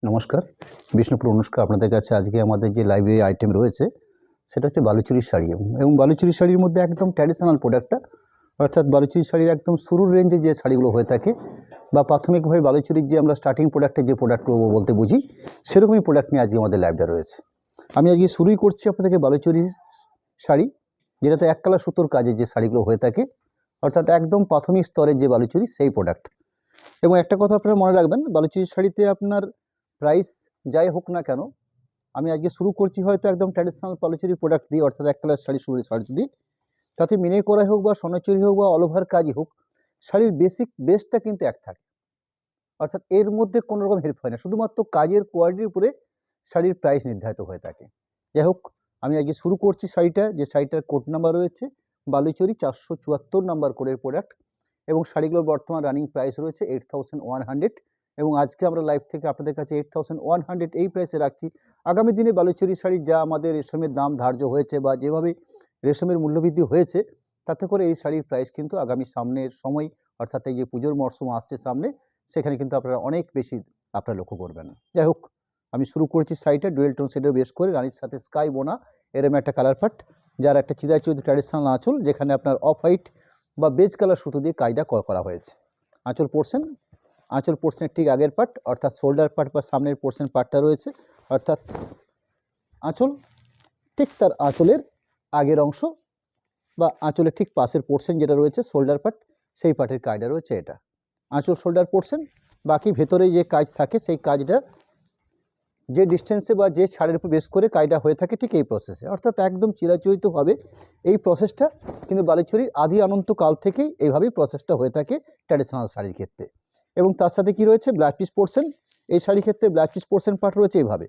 নমস্কার, বিষ্ণুপুর অনুষ্কা আপনাদের কাছে আজকে আমাদের যে লাইব্রেরি আইটেম রয়েছে সেটা হচ্ছে বালুচরীর শাড়ি এবং বালুচরীর শাড়ির মধ্যে একদম ট্র্যাডিশনাল প্রোডাক্টটা, অর্থাৎ বালুচরীর শাড়ির একদম শুরুর রেঞ্জে যে শাড়িগুলো হয়ে থাকে বা প্রাথমিকভাবে বালুচরীর যে আমরা স্টার্টিং প্রোডাক্টে যে প্রোডাক্টগুলো বলতে বুঝি সেরকমই প্রোডাক্ট নিয়ে আজকে আমাদের লাইভটা রয়েছে। আমি আজকে শুরুই করছি আপনাদেরকে বালুচরীর শাড়ি, যেটাতে এক কালার সুতোর কাজে যে শাড়িগুলো হয়ে থাকে, অর্থাৎ একদম প্রাথমিক স্তরের যে বালুচরী সেই প্রোডাক্ট। এবং একটা কথা আপনারা মনে রাখবেন, বালুচরীর শাড়িতে আপনার প্রাইস যাই হোক না কেন, আমি আজকে শুরু করছি হয়তো একদম ট্র্যাডিশনাল বালুচরী প্রোডাক্ট দিয়ে, অর্থাৎ এক কালার শাড়ি শুরু শাড়ি দিয়ে, তাতে মিনে করাই হোক বা সোনাচুরি হোক বা অল ওভার কাজই হোক, শাড়ির বেসিক বেসটা কিন্তু এক থাকে, অর্থাৎ এর মধ্যে কোনো রকম হেল্প হয় না, শুধুমাত্র কাজের কোয়ালিটির উপরে শাড়ির প্রাইস নির্ধারিত হয়ে থাকে। যাই হোক, আমি আজকে শুরু করছি শাড়িটা, যে শাড়িটার কোড নাম্বার রয়েছে বালুচরী 474 নাম্বার কোডের প্রোডাক্ট, এবং শাড়িগুলোর বর্তমান রানিং প্রাইস রয়েছে 8100, এবং আজকে আমরা লাইভ থেকে আপনাদের কাছে 8100 এই প্রাইসে রাখছি। আগামী দিনে বালুচরী শাড়ির যা আমাদের রেশমের দাম ধার্য হয়েছে বা যেভাবে রেশমের মূল্যবৃদ্ধি হয়েছে, তাতে করে এই শাড়ির প্রাইস কিন্তু আগামী সামনের সময়, অর্থাৎ এই যে পুজোর মরশুম আসছে সামনে, সেখানে কিন্তু আপনারা অনেক বেশি আপনারা লক্ষ্য করবেন। যাই হোক, আমি শুরু করেছি শাড়িটা ডুয়েল টোন শেডের বেশ করে রানীর সাথে স্কাই বোনা এরম একটা কালার পাট, যার একটা চিরাচরিত ট্র্যাডিশনাল আঁচল, যেখানে আপনার অফ হোয়াইট বা বেজ কালার সুতো দিয়ে কাজটা করা হয়েছে। আঁচল পোর্শনের ঠিক আগের পার্ট, অর্থাৎ শোল্ডার পার্ট বা সামনের পোর্শন পার্টটা রয়েছে, অর্থাৎ আঁচল ঠিক তার আঁচলের আগের অংশ বা আঁচলের ঠিক পাশের পোর্শন যেটা রয়েছে শোল্ডার পার্ট, সেই পার্টের কাজটা রয়েছে এটা আঁচল শোল্ডার পোর্শন। বাকি ভেতরে যে কাজ থাকে সেই কাজটা যে ডিস্টেন্সে বা যে ছাড়ের উপর বেস করে কাজটা হয়ে থাকে ঠিক এই প্রসেসে, অর্থাৎ একদম চিরাচরিতভাবে এই প্রসেসটা কিন্তু বালুচরীর আদি অনন্তকাল থেকেই এইভাবেই প্রসেসটা হয়ে থাকে ট্র্যাডিশনাল শাড়ির ক্ষেত্রে। এবং তার সাথে কি রয়েছে ব্ল্যাক পিস পোর্শন, এই শাড়ির ক্ষেত্রে ব্ল্যাক পিস পোর্শন পার্ট রয়েছে এইভাবে,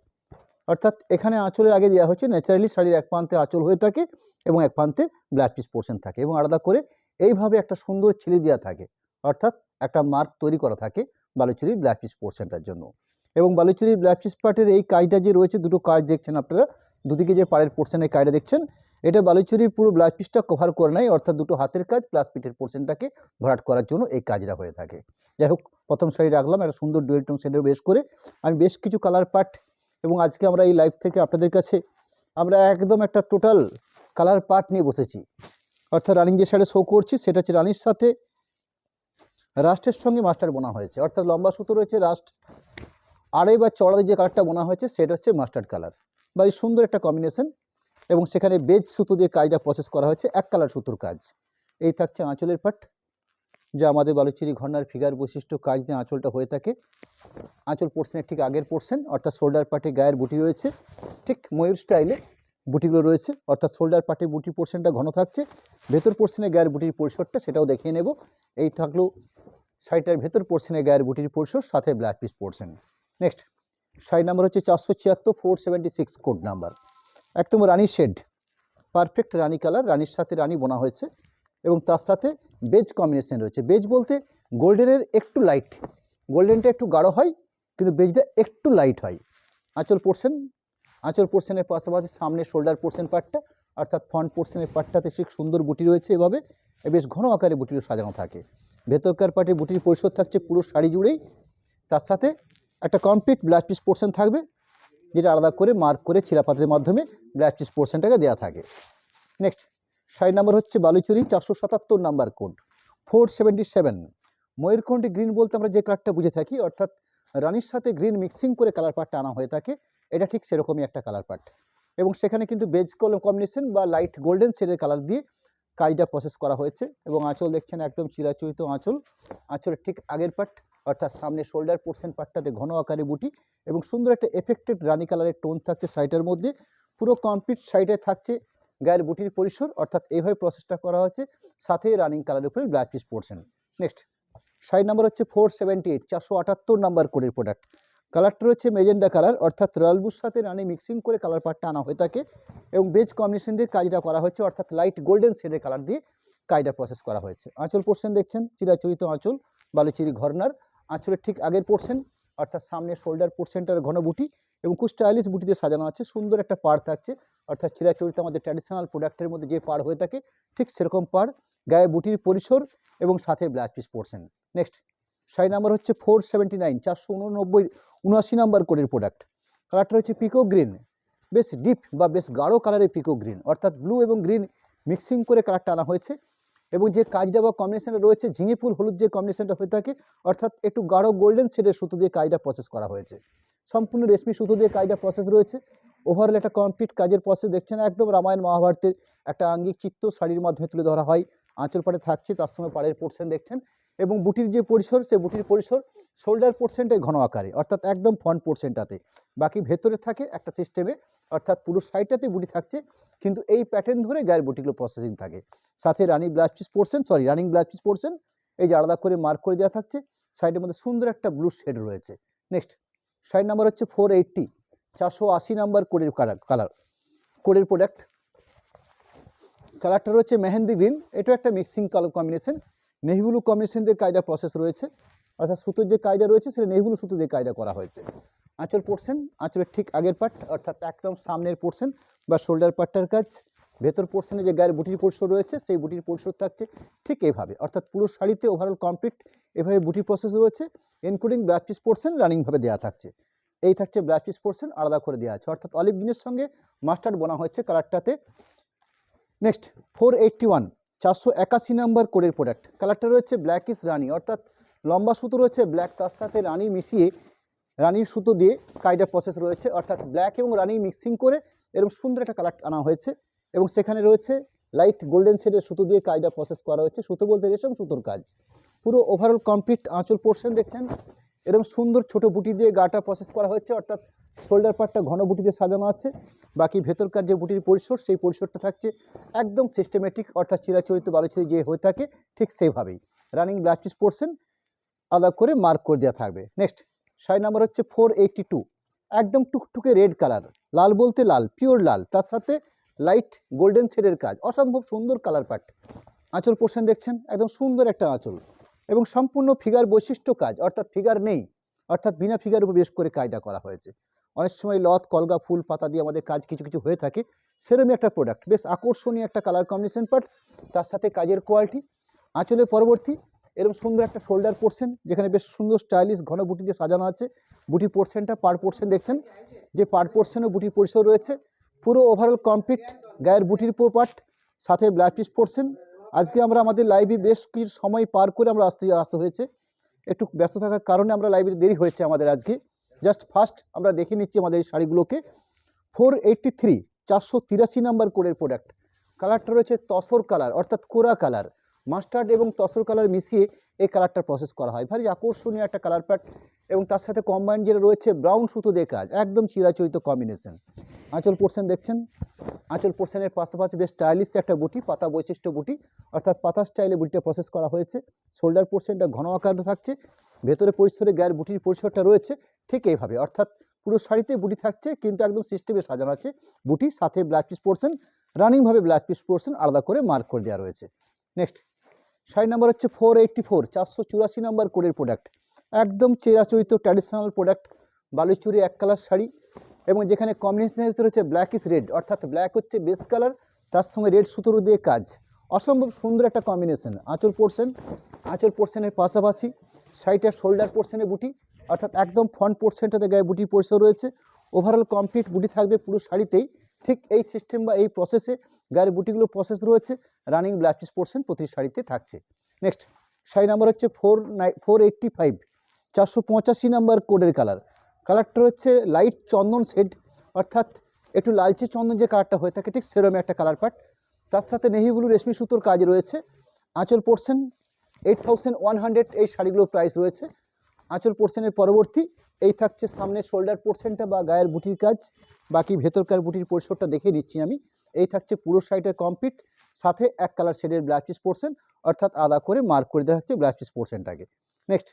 অর্থাৎ এখানে আঁচলের আগে দেওয়া হচ্ছে ন্যাচারালি শাড়ির এক প্রান্তে আঁচল হয়ে থাকে এবং এক প্রান্তে ব্ল্যাক পিস পোর্শন থাকে, এবং আলাদা করে এইভাবে একটা সুন্দর ছিলি দেওয়া থাকে, অর্থাৎ একটা মার্ক তৈরি করা থাকে বালুচরীর ব্ল্যাক পিস পোর্শনটার জন্য। এবং বালুচরীর ব্ল্যাক পিস পার্টের এই কাজটা যে রয়েছে, দুটো কাজ দেখছেন আপনারা, দুদিকে যে পাড়ের পোর্শনের কাজটা দেখছেন, এটা বালুচরীর পুরো ব্ল্যাক পিসটা কভার করে নেয়, অর্থাৎ দুটো হাতের কাজ প্লাস পিঠের পোর্শনটাকে ভরাট করার জন্য এই কাজটা হয়ে থাকে। যাই হোক, প্রথম শাড়ি রাখলাম একটা সুন্দর ডুয়েল টোন শেডের বেশ করে। আমি বেশ কিছু কালার পার্ট, এবং আজকে আমরা এই লাইভ থেকে আপনাদের কাছে আমরা একদম একটা টোটাল কালার পার্ট নিয়ে বসেছি, অর্থাৎ রানিং যে শাড়ি শো করছি সেটা হচ্ছে রানির সাথে রাস্টের সঙ্গে মাস্টার বোনা হয়েছে, অর্থাৎ লম্বা সুতো রয়েছে রাস্ট, আড়াই বা চড়াতে যে কালারটা বোনা হয়েছে সেটা হচ্ছে মাস্টার্ড কালার, বা এই সুন্দর একটা কম্বিনেশন, এবং সেখানে বেজ সুতো দিয়ে কাজটা প্রসেস করা হয়েছে এক কালার সুতোর কাজ। এই থাকছে আঁচলের পাট, যা আমাদের বালুচরী ঘরনার ফিগার বৈশিষ্ট্য কাজ দিয়ে আঁচলটা হয়ে থাকে। আঁচল পোর্শনের ঠিক আগের পোর্শন, অর্থাৎ শোল্ডার পার্টে গায়ের বুটি রয়েছে ঠিক ময়ূর স্টাইলে বুটিগুলো রয়েছে, অর্থাৎ শোল্ডার পার্টে বুটি পোর্শনটা ঘন থাকছে, ভেতর পোর্শনে গায়ের বুটির পরিসরটা সেটাও দেখিয়ে নেব। এই থাকলো শাড়িটার ভেতর পোর্শনে গায়ের বুটির পরিসর, সাথে black piece portion. Next sari number হচ্ছে 476 476 কোড নাম্বার, একদম রানি শেড, পারফেক্ট রানি কালার, রানির সাথে রানি বোনা হয়েছে, এবং তার সাথে বেজ কম্বিনেশন রয়েছে। বেজ বলতে গোল্ডেনের একটু লাইট, গোল্ডেনটা একটু গাঢ় হয় কিন্তু বেজটা একটু লাইট হয়। আঁচল পোর্শনের পাশাপাশি সামনে শোল্ডার পোর্শন পার্টটা, অর্থাৎ ফ্রন্ট পোর্শনের পার্টটাতে ঠিক সুন্দর বুটি রয়েছে, এভাবে বেশ ঘন আকারে বুটিও সাজানো থাকে। ভেতরকার পার্টে বুটির পরিসর থাকছে পুরো শাড়ি জুড়েই, তার সাথে একটা কমপ্লিট ব্ল্যাক পিস পোর্শন থাকবে, যেটা আলাদা করে মার্ক করে ছিলাপাতের মাধ্যমে ব্ল্যাক পিস পোর্শনটাকে দেওয়া থাকে। নেক্সট শাড়ি নাম্বার হচ্ছে বালুচরী 477 নাম্বার কোড 477। ময়ূরকণ্ঠী গ্রিন বলতে আমরা যে কালারটা বুঝে থাকি, অর্থাৎ রানির সাথে গ্রিন মিক্সিং করে কালার পার্টটা আনা হয়ে থাকে, এটা ঠিক সেরকমই একটা কালার পার্ট, এবং সেখানে কিন্তু বেজ কম্বিনেশন বা লাইট গোল্ডেন শেডের কালার দিয়ে কাজটা প্রসেস করা হয়েছে। এবং আঁচল দেখছেন একদম চিরাচরিত আঁচল, আঁচলের ঠিক আগের পার্ট, অর্থাৎ সামনে শোল্ডার পোর্শন পার্টটাতে ঘন আকারে বুটি, এবং সুন্দর একটা এফেক্টেড রানি কালারের টোন থাকছে শাড়িটার মধ্যে। পুরো কমপ্লিট শাড়িটায় থাকছে গায়ের বুটির পরিসর, অর্থাৎ এইভাবে প্রসেসটা করা হচ্ছে, সাথে রানিং কালারের উপরে black piece portion. Next sari number হচ্ছে 478 478 নাম্বার কোডের প্রোডাক্ট, কালারটা রয়েছে মেজেন্ডা কালার, অর্থাৎ রয়্যাল ব্লুর সাথে রানি মিক্সিং করে কালার পার্টটা আনা হয়ে থাকে, এবং বেজ কম্বিনেশন দিয়ে কাজটা করা হয়েছে, অর্থাৎ লাইট গোল্ডেন শেডের কালার দিয়ে কাজটা প্রসেস করা হয়েছে। আঁচল পোর্শন দেখছেন চিরাচরিত আঁচল, বালুচরী ঘরনার, আঁচলের ঠিক আগের পোর্শন, অর্থাৎ সামনে শোল্ডার পোর্শনটার ঘন বুটি, এবং খুব স্টাইলিশ বুটি দিয়ে সাজানো আছে, সুন্দর একটা পাড় থাকছে, অর্থাৎ চিরাচরিত আমাদের ট্র্যাডিশনাল প্রোডাক্টের মধ্যে যে পাড় হয়ে থাকে ঠিক সেরকম পাড়, গায়ে বুটির পরিসর, এবং সাথে black piece portion. Next sari number হচ্ছে 479, 479 নাম্বার কোডের প্রোডাক্ট। কালারটা হচ্ছে পিকো গ্রিন, বেশ ডিপ বা বেশ গাঢ় কালারের পিকো গ্রিন, অর্থাৎ ব্লু এবং গ্রিন মিক্সিং করে কালারটা আনা হয়েছে। এবং যে কাজটা বা কম্বিনেশনটা রয়েছে ঝিঙে ফুল হলুদ যে কম্বিনেশনটা হয়ে থাকে, অর্থাৎ একটু গাঢ় গোল্ডেন শেডের সুতো দিয়ে কাজটা প্রসেস করা হয়েছে। সম্পূর্ণ রেশমি সুতো দিয়ে কাজটা প্রসেস রয়েছে। ওভারঅল একটা কমপ্লিট কাজের প্রসেস দেখছেন, একদম রামায়ণ মহাভারতের একটা আঙ্গিক চিত্র শাড়ির মাধ্যমে তুলে ধরা হয়। আঁচল পাড়ে থাকছে, তার সঙ্গে পাড়ের পোর্শন দেখছেন, এবং বুটির যে পরিসর, সে বুটির পরিসর শোল্ডার পোর্শনটাই ঘন আকারে, অর্থাৎ একদম ফ্রন্ট পোর্শনটাতে। বাকি ভেতরে থাকে একটা সিস্টেমে, অর্থাৎ পুরো সাইডটাতে বুটি থাকছে, কিন্তু এই প্যাটার্ন ধরে গায়ের বুটিগুলো প্রসেসিং থাকে। সাথে রানিং ব্লাউজ পিস পোর্শন এই যে আলাদা করে মার্ক করে দেওয়া থাকছে। সাইডের মধ্যে সুন্দর একটা ব্লু শেড রয়েছে। নেক্সট শাড়ি নাম্বার হচ্ছে 480, 480 নাম্বার কোডের কোডের প্রোডাক্ট। কালারটা রয়েছে মেহেন্দি গ্রিন, এটা একটা mixing colour combination, navy blue combination দিয়ে কায়দা প্রসেস রয়েছে, অর্থাৎ সুতোর যে কায়দা রয়েছে সেটা নেভি ব্লু সুতো দিয়ে কায়দা করা হয়েছে। আঁচল পোর্শন, আঁচলের ঠিক আগের পার্ট, অর্থাৎ একদম সামনের পোর্শন বা শোল্ডার পার্টটার কাজ। ভেতর পোর্শনে যে গায়ের বুটির পরিসর রয়েছে সেই বুটির পরিসর থাকছে ঠিক এইভাবে, অর্থাৎ পুরো শাড়িতে ওভারঅল কমপ্লিট এভাবে বুটির প্রসেস রয়েছে, ইনক্লুডিং ব্লাউজ পিস পোর্শন রানিংভাবে দেওয়া থাকছে। এই থাকছে ব্লাউজ পিস পোর্শন আলাদা করে দেওয়া আছে, অর্থাৎ অলিভ গ্রিনের সঙ্গে মাস্টার্ড বোনা হয়েছে কালারটাতে। নেক্সট 481, 481 নাম্বার কোডের প্রোডাক্ট। কালারটা রয়েছে ব্ল্যাকিশ রানি, অর্থাৎ লম্বা সুতো রয়েছে ব্ল্যাক, তার সাথে রানি মিশিয়ে রানির সুতো দিয়ে কায়দা প্রসেস রয়েছে, অর্থাৎ ব্ল্যাক এবং রানি মিক্সিং করে এরকম সুন্দর একটা কালার আনা হয়েছে। এবং সেখানে রয়েছে লাইট গোল্ডেন শেডের সুতো দিয়ে কায়দা প্রসেস করা হয়েছে, সুতো বলতে রেশম সুতোর কাজ। পুরো ওভারঅল কমপ্লিট আঁচল পোর্শন দেখছেন, এরকম সুন্দর ছোট বুটি দিয়ে গাটা প্রসেস করা হয়েছে, অর্থাৎ শোল্ডার পার্টটা ঘন বুটিতে সাজানো আছে। বাকি ভেতরকার যে বুটির পরিসর সেই পরিসরটা থাকছে একদম সিস্টেমেটিক, অর্থাৎ চিরাচরিত বালুচুরি যে হয়ে থাকে ঠিক সেইভাবেই। রানিং ব্লাউজ পিস পোর্শন আলাদা করে মার্ক করে দেওয়া থাকবে। নেক্সট শাড়ি নাম্বার হচ্ছে 482, একদম টুকটুকে রেড কালার, লাল বলতে লাল, পিওর লাল, তার সাথে লাইট গোল্ডেন শেডের কাজ, অসম্ভব সুন্দর কালার পার্ট। আঁচল পোর্শন দেখছেন, একদম সুন্দর একটা আঁচল, এবং সম্পূর্ণ ফিগার বৈশিষ্ট্য কাজ, অর্থাৎ ফিগার নেই, অর্থাৎ বিনা ফিগার উপর বেশ করে কাজটা করা হয়েছে। অনেক সময় লত কলগা ফুল পাতা দিয়ে আমাদের কাজ কিছু কিছু হয়ে থাকে, সেরকমই একটা প্রোডাক্ট, বেশ আকর্ষণীয় একটা কালার কম্বিনেশন পার্ট, তার সাথে কাজের কোয়ালিটি। আঁচলের পরবর্তী এরকম সুন্দর একটা শোল্ডার পোর্শন, যেখানে বেশ সুন্দর স্টাইলিশ ঘন বুটি দিয়ে সাজানো আছে। বুটি পোর্শনটা পার পোর্শন দেখছেন, যে পার পোর্শনে বুটির পরিসর রয়েছে। পুরো ওভারঅল কমপ্লিট গায়ের বুটির পার্ট, সাথে ব্লাউজ পিস পোর্শন। আজকে আমরা আমাদের লাইভে বেশ কিছু সময় পার করে আমরা আসতে হয়েছে, একটু ব্যস্ত থাকার কারণে আমরা লাইভে দেরি হয়েছে আমাদের আজকে। জাস্ট ফার্স্ট আমরা দেখে নিচ্ছি আমাদের এই শাড়িগুলোকে। 483, 483 নাম্বার কোডের প্রোডাক্ট। কালারটা রয়েছে তসর কালার, অর্থাৎ কোরা কালার, মাস্টার্ড এবং তসর কালার মিশিয়ে এই কালারটা প্রসেস করা হয়। ভারী আকর্ষণীয় একটা কালার প্যাট, এবং তার সাথে কম্বাইন যেটা রয়েছে ব্রাউন সুতো দিয়ে কাজ, একদম চিরাচরিত কম্বিনেশন। আঁচল পোর্শন দেখছেন, আঁচল পোর্শনের পাশাপাশি বেশ স্টাইলিশ একটা বুটি, পাতা বৈশিষ্ট্য বুটি, অর্থাৎ পাতা স্টাইলে বুটিটা প্রসেস করা হয়েছে। শোল্ডার পোর্শনটা ঘন আকারে থাকছে, ভেতরে পরিসরে গায়ের বুটির পরিসরটা রয়েছে ঠিক এইভাবে, অর্থাৎ পুরো শাড়িতে বুটি থাকছে কিন্তু একদম সিস্টেমে সাজানো আছে বুটি, সাথে ব্লাউজ পিস পোর্শন রানিংভাবে ব্লাউজ পিস পোর্শন আলাদা করে মার্ক করে দেওয়া রয়েছে। নেক্সট শাড়ি নাম্বার হচ্ছে 484, 484 নাম্বার কোডের প্রোডাক্ট। একদম চিরাচরিত ট্র্যাডিশনাল প্রোডাক্ট, বালুচুরি এক কালার শাড়ি, এবং যেখানে কম্বিনেশন রয়েছে ব্ল্যাক ইস রেড, অর্থাৎ ব্ল্যাক হচ্ছে বেস কালার, তার সঙ্গে রেড সুতোর দিয়ে কাজ, অসম্ভব সুন্দর একটা কম্বিনেশন। আঁচল পোর্শনের পাশাপাশি সাইডের শোল্ডার পোর্শনে বুটি, অর্থাৎ একদম ফ্রন্ট পোর্শনটাতে গায়ে বুটি পরিসর রয়েছে। ওভারঅল কমপ্লিট বুটি থাকবে পুরো শাড়িতেই, ঠিক এই সিস্টেম বা এই প্রসেসে গায়ের বুটিগুলো প্রসেস রয়েছে। রানিং ব্লাউজ পিস পোর্শন প্রতি শাড়িতে থাকছে। নেক্সট শাড়ি নাম্বার হচ্ছে 485, 485 নাম্বার কোডের কালারটা হচ্ছে লাইট চন্দন শেড, অর্থাৎ একটু লালচে চন্দন যে কালারটা হয়ে থাকে ঠিক সেরকম একটা কালার পার্ট, তার সাথে নেভি ব্লু রেশমি সুতোর কাজ রয়েছে। আঁচল পোর্শন 8100 এই শাড়িগুলোর প্রাইস রয়েছে। আঁচল পোর্শনের পরবর্তী এই থাকছে সামনে শোল্ডার পোর্শনটা বা গায়ের বুটির কাজ, বাকি ভেতরকার বুটির পরিসরটা দেখে নিচ্ছি আমি। এই থাকছে পুরো শাড়িটা কমপ্লিট, সাথে এক কালার শেডের ব্লাউজ পিস পোর্শন, অর্থাৎ আলাদা করে মার্ক করে দেওয়া হচ্ছে ব্লাউজ পিস পোর্শনটাকে। Next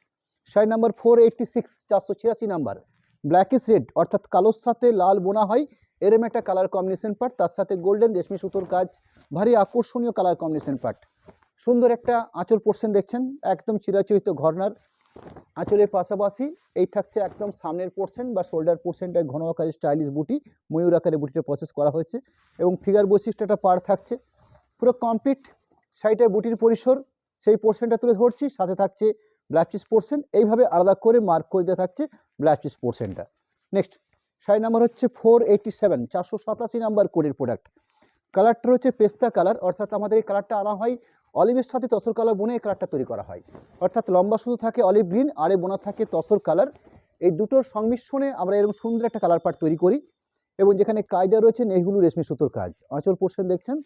sari number 486, 486 number, blackish red, অর্থাৎ কালোর সাথে লাল বোনা হয় এরম একটা কালার কম্বিনেশন পার্ট, তার সাথে গোল্ডেন রেশমি সুতোর কাজ, ভারী আকর্ষণীয় কালার কম্বিনেশন পার্ট। সুন্দর একটা আঁচল পোর্শন দেখছেন, একদম চিরাচরিত ঘরনার। আঁচলের পাশাপাশি এই থাকছে একদম সামনের পোর্শন বা শোল্ডার পোর্শনটায় ঘন আকারে স্টাইলিশ বুটি, ময়ূর আকারে বুটিটা প্রসেস করা হয়েছে, এবং ফিগার বৈশিষ্ট্যটা পার থাকছে। পুরো কমপ্লিট শাড়িটার বুটির পরিসর সেই পোর্শনটা তুলে ধরছি, সাথে থাকছে ব্লাউজ পিস পোর্শন, এইভাবে আলাদা করে মার্ক করে দেওয়া থাকছে ব্লাউজ পিস পোর্শনটা। নেক্সট শাড়ি নাম্বার হচ্ছে 487, 487 নাম্বার কোডের প্রোডাক্ট। কালারটা হচ্ছে পেস্তা কালার, অর্থাৎ আমাদের এই কালারটা আনা হয় অলিভের সাথে তসর কালার বুনে এই কালারটা তৈরি করা হয়। অর্থাৎ লম্বা শুধু থাকে অলিভ গ্রিন, আরে বোনা থাকে তসর কালার। এই দুটোর সংমিশ্রণে আমরা এরকম সুন্দর একটা কালার পাট তৈরি করি, এবং যেখানে কাজটা রয়েছে নেহগুলো রেশমি সুতোর কাজ। আঁচল পোর্শন দেখছেন,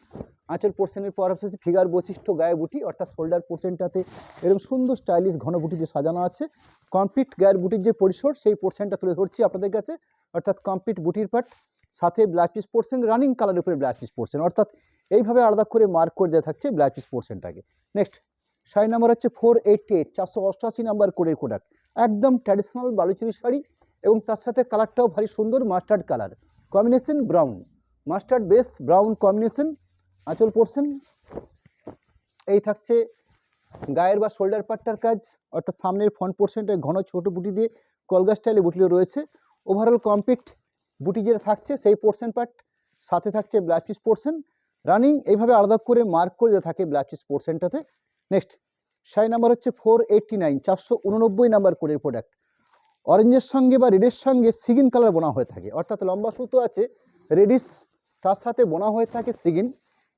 আঁচল পোর্শনের পর হচ্ছে ফিগার বৈশিষ্ট্য গায়ে বুটি, অর্থাৎ শোল্ডার পোর্শনটাতে এরকম সুন্দর স্টাইলিশ ঘন বুটি যে সাজানো আছে। কমপ্লিট গায়ের বুটির যে পরিসর সেই পোর্শনটা তুলে ধরছি আপনাদের কাছে, অর্থাৎ কমপ্লিট বুটির পাট, সাথে ব্লাউজ পিস পোর্শন, রানিং কালারের উপরে ব্লাউজ পিস পোর্শন, অর্থাৎ এইভাবে আলাদা করে মার্ক করে দেওয়া থাকছে ব্লাউজ পিস পোর্শনটাকে। নেক্সট শাড়ি নাম্বার হচ্ছে 488, 488 নাম্বার কোডের প্রোডাক্ট। একদম ট্র্যাডিশনাল বালুচুরি শাড়ি, এবং তার সাথে কালারটাও ভারী সুন্দর mustard colour combination, brown mustard base brown combination. আঁচল পোর্শন এই থাকছে গায়ের বা শোল্ডার পার্টটার কাজ, অর্থাৎ সামনের ফ্রন্ট পোর্শনটায় ঘন ছোট বুটি দিয়ে কলগা স্টাইলে বুটিও রয়েছে। ওভারঅল কমপ্লিট বুটি যেটা থাকছে সেই পোর্শন পার্ট, সাথে থাকছে ব্লাউজ পিস পোর্শন রানিং, এইভাবে আলাদা করে মার্ক করে দেওয়া থাকে ব্লাউজ পিস পোর্শনটাতে। নেক্সট শাড়ি নাম্বার হচ্ছে 489, 489 নাম্বার কোডের প্রোডাক্ট। অরেঞ্জের সঙ্গে বা রেডের সঙ্গে সিগিন কালার বোনা হয়ে থাকে, অর্থাৎ লম্বা সুতো আছে রেডিশ, তার সাথে বোনা হয়ে থাকে সিগিন।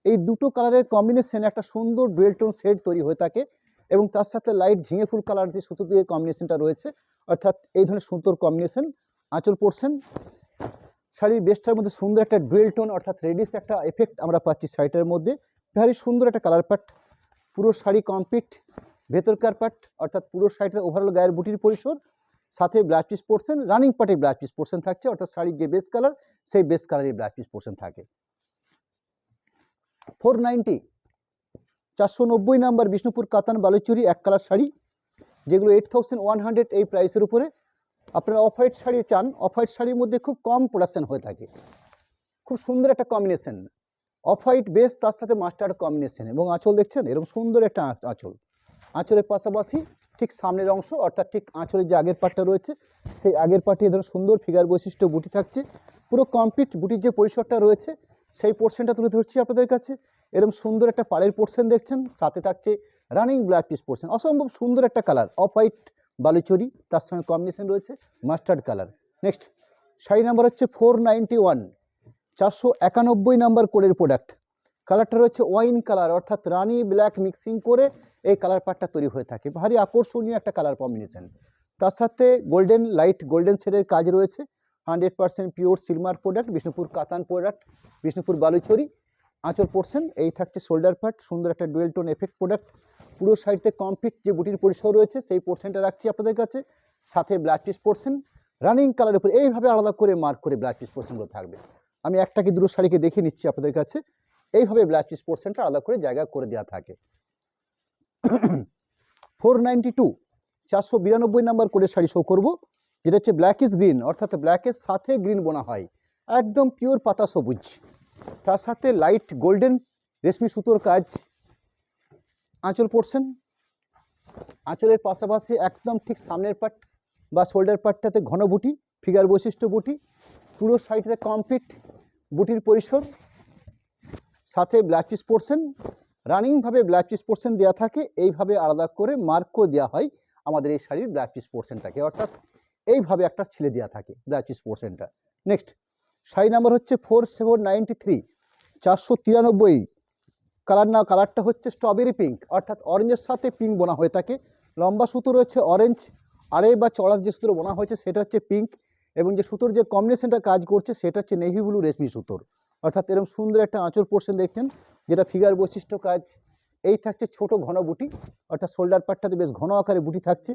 এই দুটো কালারের কম্বিনেশন একটা সুন্দর ডুয়েল টোন শেড তৈরি হয়ে থাকে, এবং তার সাথে লাইট ঝিঙে ফুল কালার দিয়ে সুতো দিয়ে কম্বিনেশনটা রয়েছে, অর্থাৎ এই ধরনের সুতোর কম্বিনেশন। আঁচল পোর্শন শাড়ির বেস্টটার মধ্যে সুন্দর একটা ডুয়েল টোন, অর্থাৎ রেডিশ একটা এফেক্ট আমরা পাচ্ছি শাড়িটার মধ্যে, ভারী সুন্দর একটা কালার পাট। পুরো শাড়ি কমপ্লিট ভেতরকার পাট, অর্থাৎ পুরো শাড়িটা ওভারঅল গায়ের বুটির পরিসর, সাথে ব্লাউজ পিস পোর্শন, রানিং পার্টের ব্লাউজ পিস পোর্শন থাকছে, অর্থাৎ শাড়ির যে বেস কালার সেই বেস কালারের ব্লাউজ পিস পোর্শন থাকে। 490, 490 নাম্বার বিষ্ণুপুর কাতান বালুচুরি এক কালার শাড়ি, যেগুলো 8100 এই প্রাইসের উপরে। আপনারা অফ হোয়াইট শাড়ি চান, অফ হোয়াইট শাড়ির মধ্যে খুব কম প্রোডাকশন হয়ে থাকে, খুব সুন্দর একটা কম্বিনেশন অফ হোয়াইট বেস, তার সাথে মাস্টার্ড কম্বিনেশন, এবং আঁচল দেখছেন এরকম সুন্দর একটা আঁচল। আঁচলের পাশাপাশি ঠিক সামনের অংশ, অর্থাৎ ঠিক আঁচলের যে আগের পাটটা রয়েছে সেই আগের পাটে ধরুন সুন্দর ফিগার বৈশিষ্ট্য বুটি থাকছে। পুরো কমপ্লিট বুটির যে পরিসরটা রয়েছে সেই পোর্শনটা তুলে ধরছি আপনাদের কাছে। এরকম সুন্দর একটা পাড়ের পোর্শন দেখছেন, সাথে থাকছে রানিং ব্ল্যাক পিস পোর্শন, অসম্ভব সুন্দর একটা কালার অফ হোয়াইট বালুচুরি, তার সঙ্গে কম্বিনেশন রয়েছে mustard colour. Next sari number হচ্ছে 491, 491 নাম্বার কোডের প্রোডাক্ট। কালারটা রয়েছে ওয়াইন কালার, অর্থাৎ রানি ব্ল্যাক মিক্সিং করে এই কালার পাটটা তৈরি হয়ে থাকে, ভারী আকর্ষণীয় একটা কালার কম্বিনেশন। তার সাথে গোল্ডেন লাইট গোল্ডেন শেডের কাজ রয়েছে, 100% পিওর সিলমার প্রোডাক্ট, বিষ্ণুপুর কাতান প্রোডাক্ট, বিষ্ণুপুর বালুচরি। আঁচল পোর্শন এই থাকছে শোল্ডার পার্ট, সুন্দর একটা ডুয়েল টোন এফেক্ট প্রোডাক্ট। পুরো সাইডতে কমপ্লিট যে বুটির পরিসর রয়েছে সেই পোর্শনটা রাখছি আপনাদের কাছে, সাথে ব্ল্যাক পিস পোর্শন রানিং কালারের উপরে এইভাবে আলাদা করে মার্ক করে ব্ল্যাক পিস পোর্শনগুলো থাকবে। আমি একটা কি দুটো শাড়িকে দেখে নিচ্ছি আপনাদের কাছে, এইভাবে ব্ল্যাক পিস পোর্শনটা আলাদা করে জায়গা করে দেওয়া থাকে। 492, 492 নাম্বার কোডের শাড়ি শো করবো, যেটা হচ্ছে ব্ল্যাক ইস গ্রিন, অর্থাৎ ব্ল্যাকের সাথে গ্রিন বোনা হয়, একদম পিওর পাতা সবুজ, তার সাথে লাইট গোল্ডেন রেশমি সুতোর কাজ। আঁচল পোর্শন আঁচলের পাশাপাশি একদম ঠিক সামনের পাট বা শোল্ডার পাটটাতে ঘন বুটি, ফিগার বৈশিষ্ট্য বুটি, পুরো সাইডে কমপ্লিট বুটির পরিসর, সাথে ব্ল্যাক পিস পোর্শন রানিংভাবে ব্ল্যাক পিস পোর্শন দেওয়া থাকে, এইভাবে আলাদা করে মার্ক করে দেওয়া হয় আমাদের এই শাড়ির ব্ল্যাক পিস পোর্শনটাকে, অর্থাৎ এইভাবে একটা ছিলে দেওয়া থাকে ব্ল্যাক পিস পোর্শনটা। নেক্সট শাড়ি নাম্বার হচ্ছে 4793, 493 কালারটা হচ্ছে স্ট্রবেরি পিঙ্ক, অর্থাৎ অরেঞ্জের সাথে পিঙ্ক বোনা হয়ে থাকে। লম্বা সুতো রয়েছে অরেঞ্জ, আড়ে বা চড়ার যে সুতো বোনা হয়েছে সেটা হচ্ছে পিঙ্ক, এবং যে সুতোর যে কম্বিনেশনটা কাজ করছে সেটা হচ্ছে নেভি ব্লু রেশমি সুতোর, অর্থাৎ এরকম সুন্দর একটা আঁচল পোর্শন দেখছেন, যেটা ফিগার বৈশিষ্ট্য কাজ। এই থাকছে ছোট ঘন বুটি, অর্থাৎ শোল্ডার পার্টটাতে বেশ ঘন আকারে বুটি থাকছে,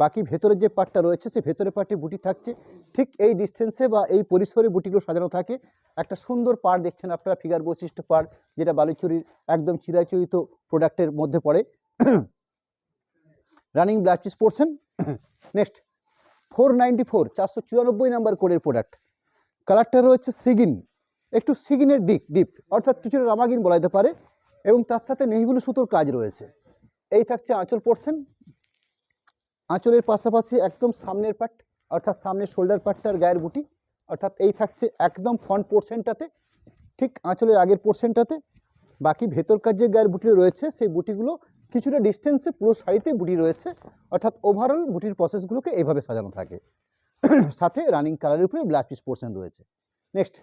বাকি ভেতরের যে পার্টটা রয়েছে সেই ভেতরের পার্টে বুটি থাকছে। ঠিক এই ডিস্টেন্সে বা এই পরিসরে বুটিগুলো সাজানো থাকে। একটা সুন্দর পাড় দেখছেন আপনারা, ফিগার বৈশিষ্ট্য পাড়, যেটা বালুচুরির একদম চিরাচরিত প্রোডাক্টের মধ্যে পড়ে। Running black piece portion. Next 494, 494 number কোডের প্রোডাক্ট। কালারটা রয়েছে সিগিন, একটু সিগিনের ডিপ, অর্থাৎ কিছুটা রামাগিন বলা যেতে পারে, এবং তার সাথে নেহিবুলু সুতোর কাজ রয়েছে। এই থাকছে আঁচল পোর্শন, আঁচলের পাশাপাশি একদম সামনের পার্ট, অর্থাৎ সামনের শোল্ডার পার্টটার গায়ের বুটি, অর্থাৎ এই থাকছে একদম ফ্রন্ট পোর্শনটাতে, ঠিক আঁচলের আগের পোর্শনটাতে। বাকি ভেতরকার যে গায়ের বুটি রয়েছে সেই বুটিগুলো কিছুটা ডিস্টেন্সে পুরো শাড়িতে বুটি রয়েছে, অর্থাৎ ওভারঅল বুটির প্রসেসগুলোকে এইভাবে সাজানো থাকে। সাথে রানিং কালারের উপরে ব্ল্যাক পিস পোর্শন রয়েছে। নেক্সট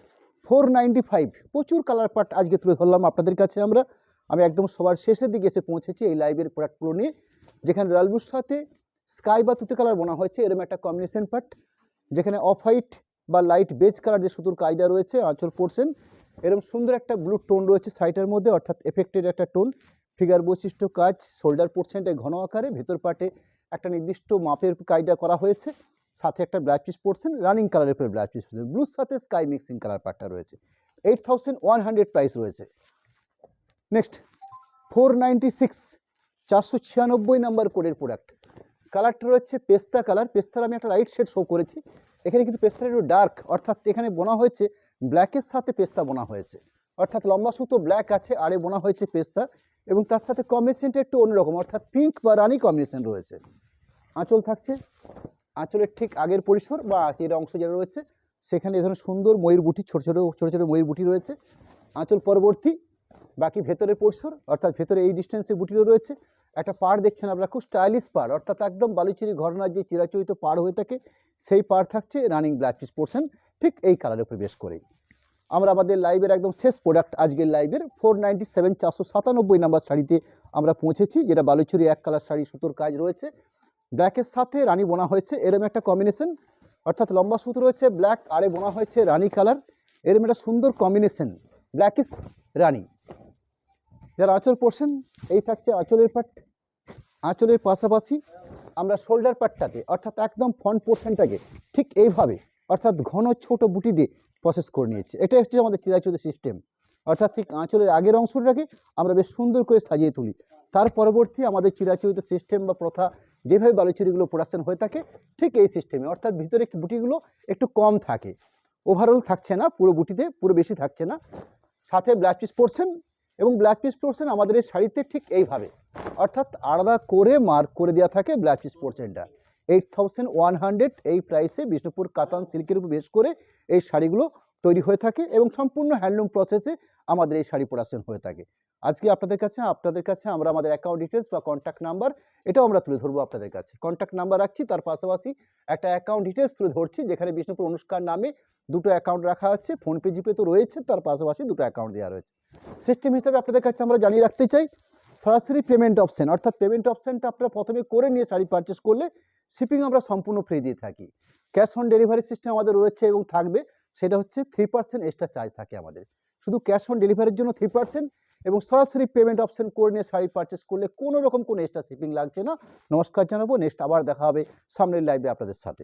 495, প্রচুর কালার পার্ট আজকে তুলে ধরলাম আপনাদের কাছে আমি একদম সবার শেষের দিকে এসে পৌঁছেছি এই লাইভের প্রোডাক্টগুলো নিয়ে, যেখানে রয়্যাল ব্লুর সাথে স্কাই বা তুতে কালার বোনা হয়েছে, এরকম একটা কম্বিনেশন পার্ট, যেখানে অফ হোয়াইট বা লাইট বেজ কালার যে সুতোর কায়দা রয়েছে, আঁচল পোর্শন এরকম সুন্দর একটা ব্লু টোন রয়েছে সাইডের মধ্যে, অর্থাৎ এফেক্টেড একটা টোন, ফিগার বৈশিষ্ট্য কাজ, শোল্ডার পোর্শনটা ঘন আকারে, ভেতর পার্টে একটা নির্দিষ্ট মাপের কায়দা করা হয়েছে, সাথে একটা ব্ল্যাক পিস পোর্শন, রানিং কালারের উপরে ব্ল্যাক পিস পোর্শন, ব্লুর সাথে স্কাই মিক্সিং কালার পার্টটা রয়েছে। 8100 প্রাইস রয়েছে। নেক্সট 496, 496 নাম্বার কোডের প্রোডাক্ট। কালারটা রয়েছে পেস্তা কালার। পেস্তার আমি একটা লাইট শেড শো করেছি, এখানে কিন্তু পেস্তাটা একটু ডার্ক, অর্থাৎ এখানে বোনা হয়েছে ব্ল্যাকের সাথে পেস্তা বোনা হয়েছে, অর্থাৎ লম্বা সুতো ব্ল্যাক আছে, আরে বোনা হয়েছে পেস্তা, এবং তার সাথে কম্বিনেশনটা একটু অন্যরকম, অর্থাৎ পিঙ্ক বা রানি কম্বিনেশন রয়েছে। আঁচল থাকছে, আঁচলের ঠিক আগের পরিসর বা এর অংশ যেটা রয়েছে সেখানে এ ধরনের সুন্দর ময়ূর বুটি, ছোটো ছোটো ময়ূর বুটি রয়েছে। আঁচল পরবর্তী, বাকি ভেতরের পরিসর, অর্থাৎ ভেতরে এই ডিস্টেন্সে বুটিও রয়েছে। একটা পাড় দেখছেন আপনারা, খুব স্টাইলিশ পাড়, অর্থাৎ একদম বালুচুরি ঘরানার যে চিরাচরিত পাড় হয়ে থাকে সেই পাড় থাকছে, রানিং ব্ল্যাক পিস পোর্শন ঠিক এই কালারের উপরে বেশ করে। আমরা আমাদের লাইভের একদম শেষ প্রোডাক্ট আজকের লাইভের 497, 497 নাম্বার শাড়িতে আমরা পৌঁছেছি, যেটা বালুচুরি এক কালার শাড়ি, সুতোর কাজ রয়েছে, ব্ল্যাকের সাথে রানি বোনা হয়েছে, এরম একটা কম্বিনেশন, অর্থাৎ লম্বা সুতো রয়েছে ব্ল্যাক, আরে বোনা হয়েছে রানি কালার, এরম একটা সুন্দর কম্বিনেশন ব্ল্যাক ইস রানি। যার আঁচল পোর্শন এই থাকছে আঁচলের পার্ট, আঁচলের পাশাপাশি আমরা শোল্ডার পার্টটাতে, অর্থাৎ একদম ফ্রন্ট পোর্শনটাকে ঠিক এইভাবে, অর্থাৎ ঘন ছোট বুটি দিয়ে প্রসেস করে নিয়েছি। এটা হচ্ছে আমাদের চিরাচরিত সিস্টেম, অর্থাৎ ঠিক আঁচলের আগের অংশটাকে আমরা বেশ সুন্দর করে সাজিয়ে তুলি, তার পরবর্তী আমাদের চিরাচরিত সিস্টেম বা প্রথা যেভাবে বালুচুরিগুলো প্রোডাকশন হয়ে থাকে ঠিক এই সিস্টেমে, অর্থাৎ ভিতরে বুটিগুলো একটু কম থাকে, ওভারঅল থাকছে না পুরো বুটিতে, পুরো বেশি থাকছে না, সাথে ব্ল্যাক পিস পোর্শন, এবং ব্ল্যাক পিস পোর্শন আমাদের এই শাড়িতে ঠিক এইভাবে, অর্থাৎ আলাদা করে মার্ক করে দেওয়া থাকে ব্ল্যাক পিস পোর্শনটা। 8100 এই প্রাইসে বিষ্ণুপুর কাতান সিল্কের উপর বেশ করে এই শাড়িগুলো তৈরি হয়ে থাকে, এবং সম্পূর্ণ হ্যান্ডলুম প্রসেসে আমাদের এই শাড়ি প্রোডাকশন হয়ে থাকে। আজকে আপনাদের কাছে আমরা আমাদের অ্যাকাউন্ট ডিটেলস বা কন্ট্যাক্ট নাম্বার এটাও আমরা তুলে ধরবো আপনাদের কাছে। কন্ট্যাক্ট নাম্বার রাখছি, তার পাশাপাশি একটা অ্যাকাউন্ট ডিটেলস তুলে ধরছি, যেখানে বিষ্ণুপুর অনুষ্কার নামে দুটো অ্যাকাউন্ট রাখা আছে, ফোনপে জিপে তো রয়েছে, তার পাশাপাশি দুটো অ্যাকাউন্ট দেওয়া রয়েছে। সিস্টেম হিসাবে আপনাদের কাছে আমরা জানিয়ে রাখতে চাই, সরাসরি পেমেন্ট অপশন, অর্থাৎ পেমেন্ট অপশনটা আপনারা প্রথমে করে নিয়ে শাড়ি পারচেস করলে শিপিং আমরা সম্পূর্ণ ফ্রি দিয়ে থাকি। ক্যাশ অন ডেলিভারি সিস্টেম আমাদের রয়েছে এবং থাকবে, সেটা হচ্ছে 3% এক্সট্রা চার্জ থাকে আমাদের, শুধু ক্যাশ অন ডেলিভারির জন্য 3%, এবং সরাসরি পেমেন্ট অপশন করে নিয়ে শাড়ি পারচেস করলে কোনো রকম কোনো এক্সট্রা শিপিং লাগছে না। নমস্কার জানাবো, নেক্সট আবার দেখা হবে সামনের লাইভে আপনাদের সাথে।